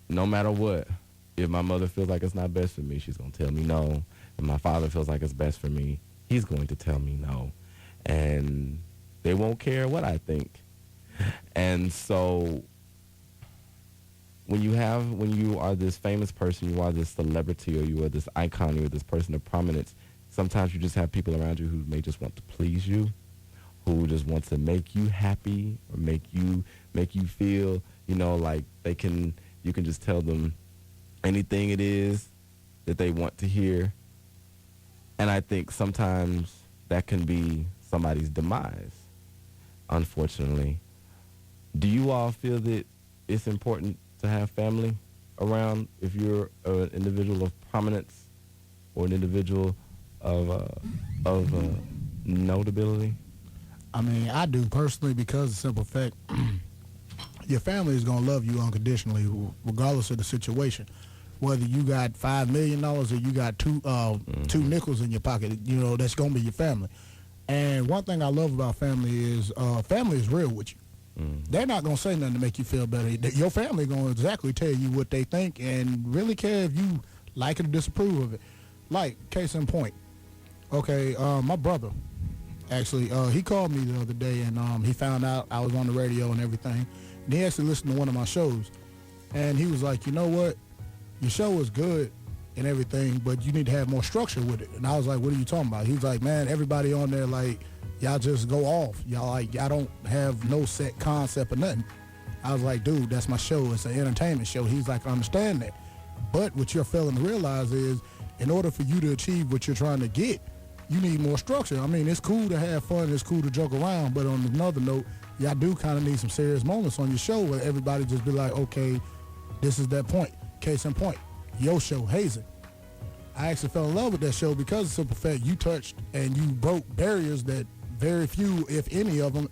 no matter what, if my mother feels like it's not best for me, she's going to tell me no. If my father feels like it's best for me, he's going to tell me no. And they won't care what I think. And so when you are this famous person, you are this celebrity, or you are this icon, you are this person of prominence, sometimes you just have people around you who may just want to please you, who just want to make you happy, or make you feel, like you can just tell them anything it is that they want to hear. And I think sometimes that can be somebody's demise, unfortunately. Do you all feel that it's important to have family around if you're an individual of prominence or an individual of notability? I mean, I do personally, because of the simple fact, your family is going to love you unconditionally, regardless of the situation. Whether you got $5 million or you got two nickels in your pocket, that's going to be your family. And one thing I love about family is real with you. They're not going to say nothing to make you feel better. Your family going to exactly tell you what they think and really care if you like it or disapprove of it. Like, case in point, okay, my brother, actually, he called me the other day, and he found out I was on the radio and everything. And he actually listened to one of my shows. And he was like, you know what? Your show is good and everything, but you need to have more structure with it. And I was like, what are you talking about? He's like, man, everybody on there, like, y'all just go off. Y'all don't have no set concept or nothing. I was like, dude, that's my show. It's an entertainment show. He's like, I understand that. But what you're failing to realize is, in order for you to achieve what you're trying to get, you need more structure. I mean, it's cool to have fun. It's cool to joke around. But on another note, y'all do kind of need some serious moments on your show where everybody just be like, okay, this is that point. Case in point, your show, Hazing. I actually fell in love with that show because of the simple fact you touched and you broke barriers that very few, if any of them,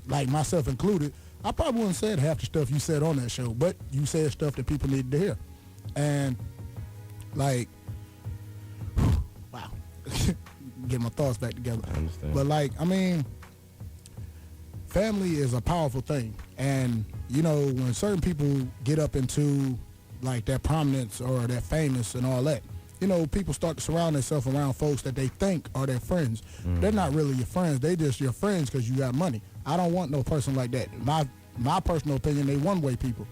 like myself included, I probably wouldn't said half the stuff you said on that show, but you said stuff that people needed to hear. And, like, wow. Get my thoughts back together. I understand. But, like, I mean, family is a powerful thing. And, when certain people get up into, like, that prominence or that famous and all that, people start to surround themselves around folks that they think are their friends. They're not really your friends. They just your friends because you got money. I don't want no person like that. My personal opinion, they one-way people,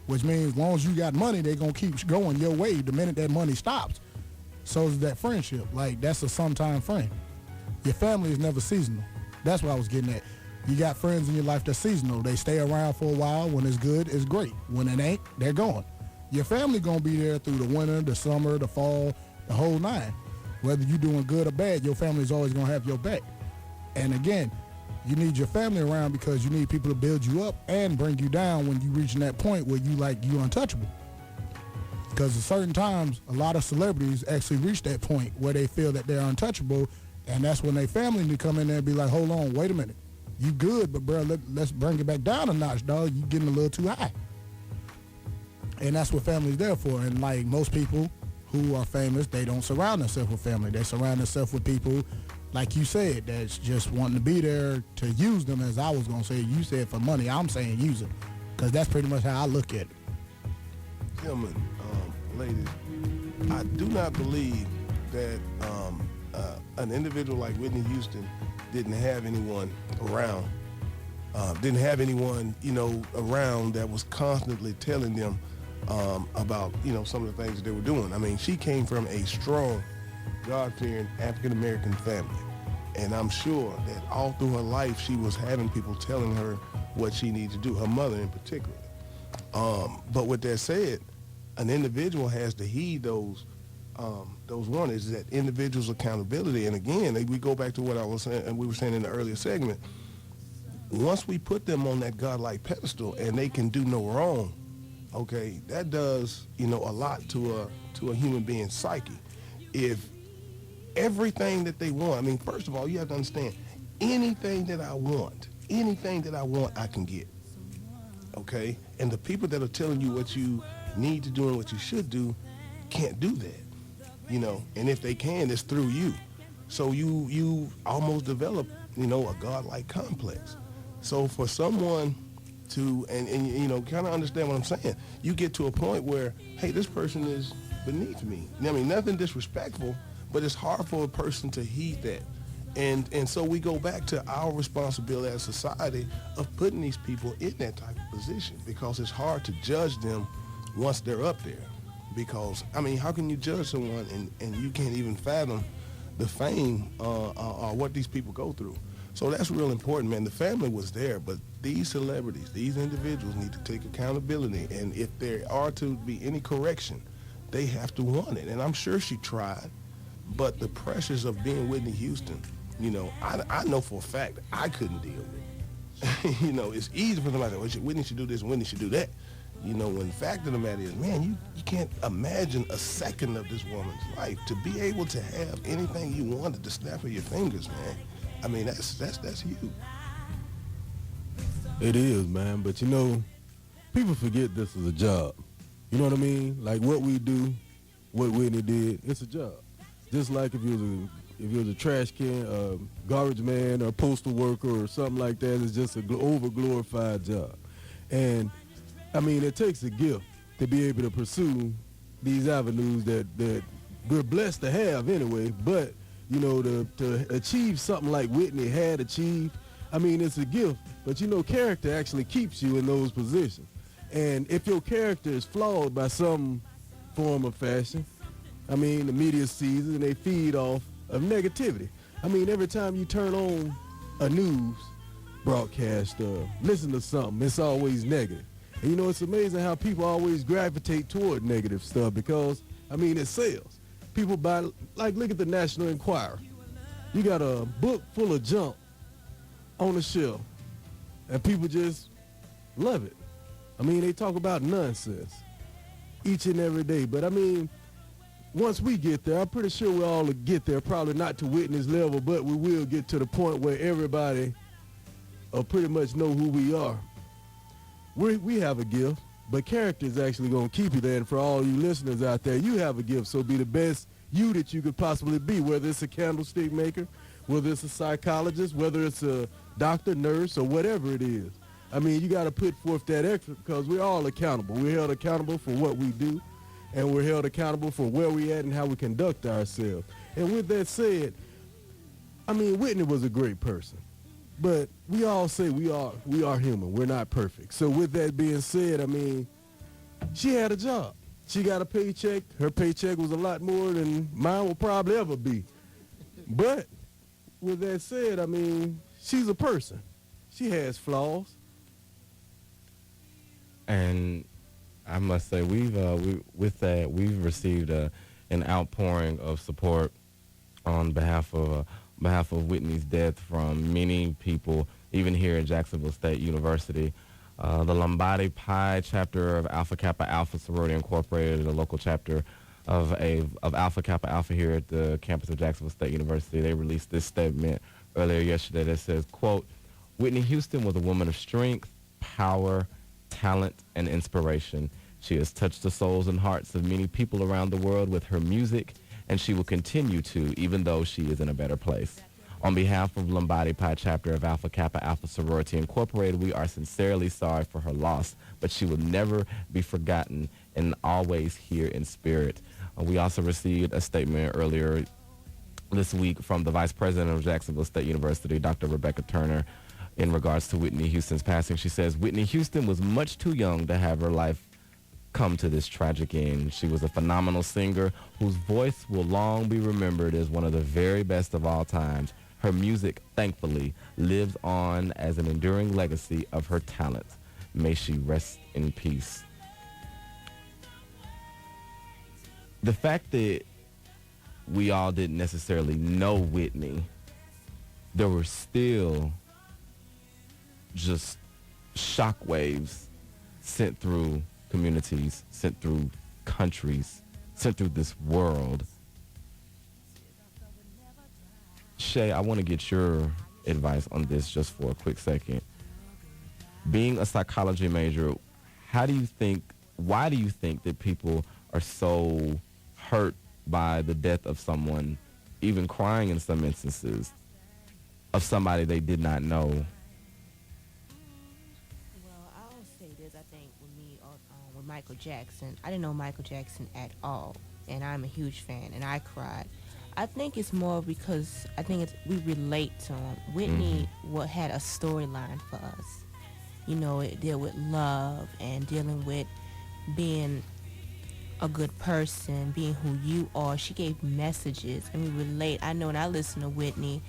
which means as long as you got money, they going to keep going your way the minute that money stops. So is that friendship. Like, that's a sometime friend. Your family is never seasonal. That's what I was getting at. You got friends in your life that's seasonal. They stay around for a while. When it's good, it's great. When it ain't, they're gone. Your family going to be there through the winter, the summer, the fall, the whole nine. Whether you're doing good or bad, your family's always going to have your back. And again, you need your family around because you need people to build you up and bring you down when you reaching that point where you untouchable. Because at certain times, a lot of celebrities actually reach that point where they feel that they're untouchable, and that's when their family need to come in there and be like, hold on, wait a minute. You good, but bro, let's bring it back down a notch, dog. You getting a little too high. And that's what family's there for. And like most people who are famous, they don't surround themselves with family. They surround themselves with people, like you said, that's just wanting to be there to use them, as I was going to say. You said for money. I'm saying use it, because that's pretty much how I look at it. Gentlemen, ladies, I do not believe that an individual like Whitney Houston didn't have anyone around, around that was constantly telling them about, some of the things that they were doing. I mean, she came from a strong, God-fearing African-American family. And I'm sure that all through her life, she was having people telling her what she needed to do, her mother in particular. But with that said, an individual has to heed those warnings, that individual's accountability. And again, we go back to what I was saying, and we were saying in the earlier segment, once we put them on that godlike pedestal and they can do no wrong, okay, that does, a lot to a human being's psyche. If everything that they want, I mean, first of all, you have to understand, anything that I want, I can get, okay? And the people that are telling you what you need to do and what you should do can't do that, and if they can, it's through you. So you almost develop, a godlike complex. So for someone and you know, kind of understand what I'm saying. You get to a point where, hey, this person is beneath me. I mean, nothing disrespectful, but it's hard for a person to heed that. And so we go back to our responsibility as a society of putting these people in that type of position, because it's hard to judge them once they're up there. Because, I mean, how can you judge someone and you can't even fathom the fame or what these people go through? So that's real important, man. The family was there, but these celebrities, these individuals need to take accountability. And if there are to be any correction, they have to want it. And I'm sure she tried, but the pressures of being Whitney Houston, you know, I know for a fact I couldn't deal with it. You know, it's easy for somebody to say, well, Whitney should do this and Whitney should do that. You know, when the fact of the matter is, man, you can't imagine a second of this woman's life. To be able to have anything you want at the snap of your fingers, man. I mean, that's huge. It is, man. But you know, people forget this is a job. You know what I mean? Like what we do, what Whitney did, it's a job. Just like if you was a trash can, garbage man, or postal worker, or something like that, it's just an over-glorified job. And I mean, it takes a gift to be able to pursue these avenues that we're blessed to have anyway. But you know, to achieve something like Whitney had achieved, I mean, it's a gift. But you know, character actually keeps you in those positions. And if your character is flawed by some form of fashion, I mean, the media sees it and they feed off of negativity. I mean, every time you turn on a news broadcast or listen to something, it's always negative. And you know, it's amazing how people always gravitate toward negative stuff because, I mean, it sells. People buy, like, look at the National Enquirer. You got a book full of junk on the shelf, and people just love it. I mean, they talk about nonsense each and every day. But, I mean, once we get there, I'm pretty sure we'll all get there, probably not to Whitney's level, but we will get to the point where everybody will pretty much know who we are. We have a gift, but character is actually going to keep you there. And for all you listeners out there, you have a gift, so be the best you that you could possibly be, whether it's a candlestick maker, whether it's a psychologist, whether it's a doctor, nurse, or whatever it is. I mean, you got to put forth that effort because we're all accountable. We're held accountable for what we do, and we're held accountable for where we at and how we conduct ourselves. And with that said, I mean, Whitney was a great person. But we all say we are human. We're not perfect. So with that being said, I mean, she had a job. She got a paycheck. Her paycheck was a lot more than mine will probably ever be. But with that said, I mean, she's a person. She has flaws. And I must say, we've received an outpouring of support on behalf of Whitney's death from many people, even here at Jacksonville State University. The Lombardi Pi chapter of Alpha Kappa Alpha Sorority Incorporated, a local chapter of Alpha Kappa Alpha here at the campus of Jacksonville State University, they released this statement earlier yesterday that says, quote, Whitney Houston was a woman of strength, power, talent, and inspiration. She has touched the souls and hearts of many people around the world with her music, and she will continue to, even though she is in a better place. On behalf of Lombardi Pi chapter of Alpha Kappa Alpha Sorority Incorporated, we are sincerely sorry for her loss, but she will never be forgotten and always here in spirit. We also received a statement earlier this week from the Vice President of Jacksonville State University, Dr. Rebecca Turner, in regards to Whitney Houston's passing. She says, Whitney Houston was much too young to have her life come to this tragic end. She was a phenomenal singer whose voice will long be remembered as one of the very best of all times. Her music, thankfully, lives on as an enduring legacy of her talents. May she rest in peace. The fact that we all didn't necessarily know Whitney, there were still just shockwaves sent through communities, sent through countries, sent through this world. Shay, I want to get your advice on this just for a quick second. Being a psychology major, why do you think that people are so hurt by the death of someone, even crying in some instances, of somebody they did not know? Well, Michael Jackson. I didn't know Michael Jackson at all, and I'm a huge fan, and I cried. I think it's more because I think we relate to him. Whitney had a storyline for us. You know, it dealt with love and dealing with being a good person, being who you are. She gave messages, and we relate. I know when I listen to Whitney,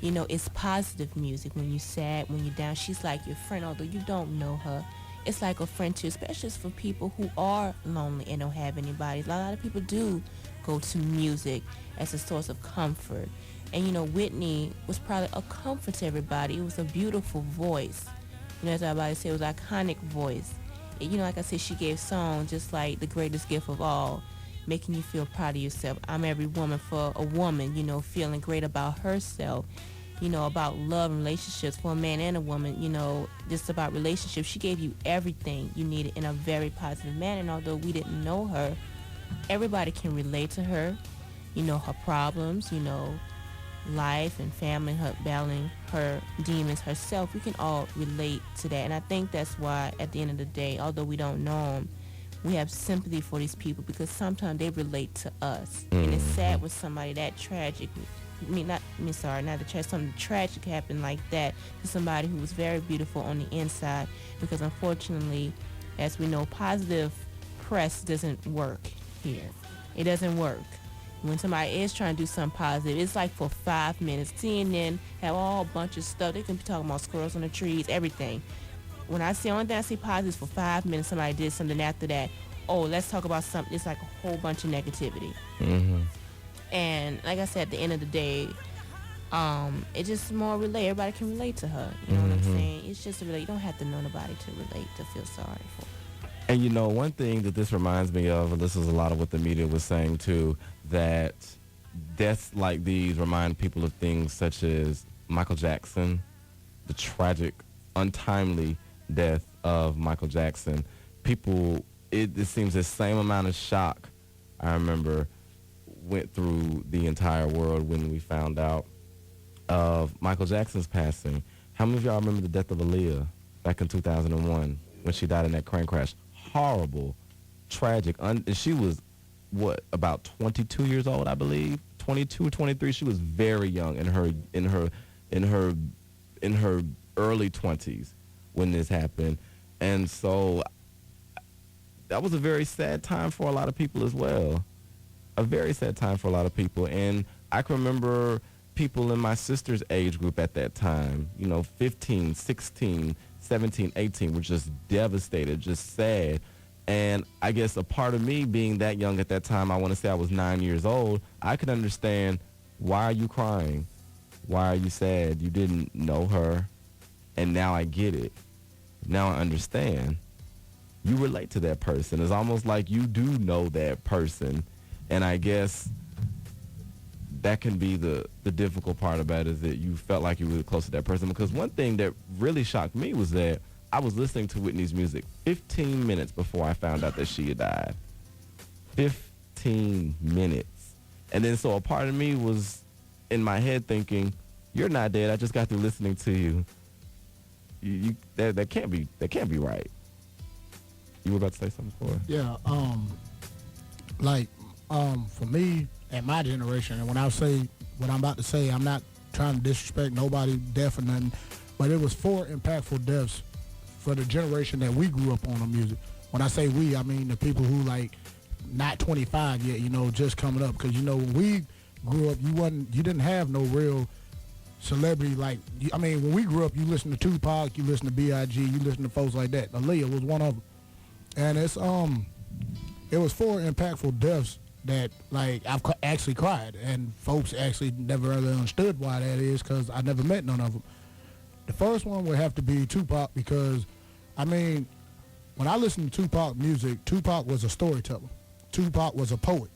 you know, it's positive music. When you're sad, when you're down, she's like your friend, although you don't know her. It's like a friend too, especially for people who are lonely and don't have anybody. A lot of people do go to music as a source of comfort. And, you know, Whitney was probably a comfort to everybody. It was a beautiful voice. You know, as everybody said, it was an iconic voice. You know, like I said, she gave songs just like The Greatest Gift of All, making you feel proud of yourself. I'm Every Woman for a woman, you know, feeling great about herself, you know, about love and relationships for a man and a woman, you know, just about relationships. She gave you everything you needed in a very positive manner. And although we didn't know her, everybody can relate to her, you know, her problems, you know, life and family, her battling her demons herself. We can all relate to that. And I think that's why at the end of the day, although we don't know them, we have sympathy for these people because sometimes they relate to us. And it's sad when somebody that tragic, not the tragic, something tragic happened like that to somebody who was very beautiful on the inside, because unfortunately, as we know, positive press doesn't work here. It doesn't work. When somebody is trying to do something positive, it's like for 5 minutes. CNN have all a bunch of stuff. They can be talking about squirrels on the trees, everything. When I see, only thing I see positive is for 5 minutes, somebody did something after that. Oh, let's talk about something. It's like a whole bunch of negativity. And like I said, at the end of the day, it's just more relate. Everybody can relate to her. You know what I'm saying? It's just a relate. You don't have to know nobody to relate, to feel sorry for. And you know, one thing that this reminds me of, and this is a lot of what the media was saying too, that deaths like these remind people of things such as Michael Jackson, the tragic, untimely death of Michael Jackson. People, it seems the same amount of shock, I remember, went through the entire world when we found out of Michael Jackson's passing. How many of y'all remember the death of Aaliyah back in 2001 when she died in that train crash? Horrible, tragic. And she was, what, about 22 years old, I believe? 22 or 23. She was very young in her early 20s when this happened. And so that was a very sad time for a lot of people as well. A very sad time for a lot of people. And I can remember people in my sister's age group at that time, you know, 15, 16, 17, 18, were just devastated, just sad. And I guess a part of me being that young at that time, I want to say I was 9 years old, I could understand, why are you crying? Why are you sad? You didn't know her. And now I get it. Now I understand. You relate to that person. It's almost like you do know that person. And I guess that can be the difficult part about it, is that you felt like you were close to that person. Because one thing that really shocked me was that I was listening to Whitney's music 15 minutes before I found out that she had died. 15 minutes. And then so a part of me was in my head thinking, you're not dead. I just got through listening to you. That can't be right. You were about to say something, for? Yeah, for me and my generation, and when I say what I'm about to say, I'm not trying to disrespect nobody, deaf or nothing, but it was 4 impactful deaths for the generation that we grew up on the music. When I say we, I mean the people who like not 25 yet, you know, just coming up. Because, you know, when we grew up, you didn't have no real celebrity like, I mean, when we grew up, you listen to Tupac, you listen to B.I.G., you listen to folks like that. Aaliyah was one of them. And it was 4 impactful deaths that, like, I've actually cried, and folks actually never really understood why that is, because I never met none of them. The first one would have to be Tupac, because, I mean, when I listen to Tupac music, Tupac was a storyteller. Tupac was a poet.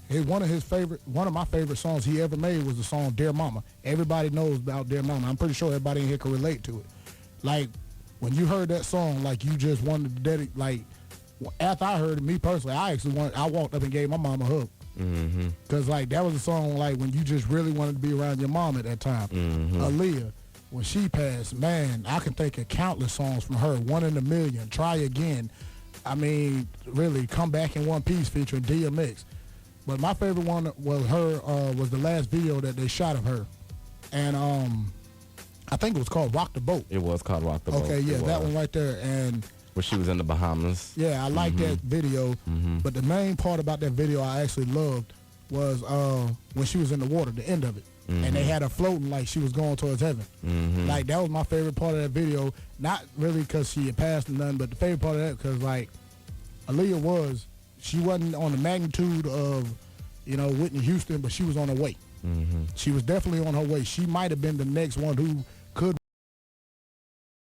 One of my favorite songs he ever made was the song Dear Mama. Everybody knows about Dear Mama. I'm pretty sure everybody in here can relate to it. Like, when you heard that song, like, you just wanted to dedicate, like, after I heard it, me personally, I walked up and gave my mom a hug. Because, like, that was a song, like, when you just really wanted to be around your mom at that time. Aaliyah, when she passed, man, I can think of countless songs from her. One in a Million, Try Again, I mean, really, Come Back in One Piece featuring DMX. But my favorite one was her, was the last video that they shot of her. And I think it was called Rock the Boat. It was called Rock the Boat. Okay, yeah, It that was. one right there. And Where she was in the Bahamas. yeah, I like that video. Mm-hmm. But the main part about that video I actually loved was when she was in the water, the end of it. And they had her floating like she was going towards heaven. Mm-hmm. Like, that was my favorite part of that video. Not really because she had passed or nothing, but the favorite part of that because, like, Aaliyah she wasn't on the magnitude of, you know, Whitney Houston, but she was on her way. Mm-hmm. She was definitely on her way. She might have been the next one who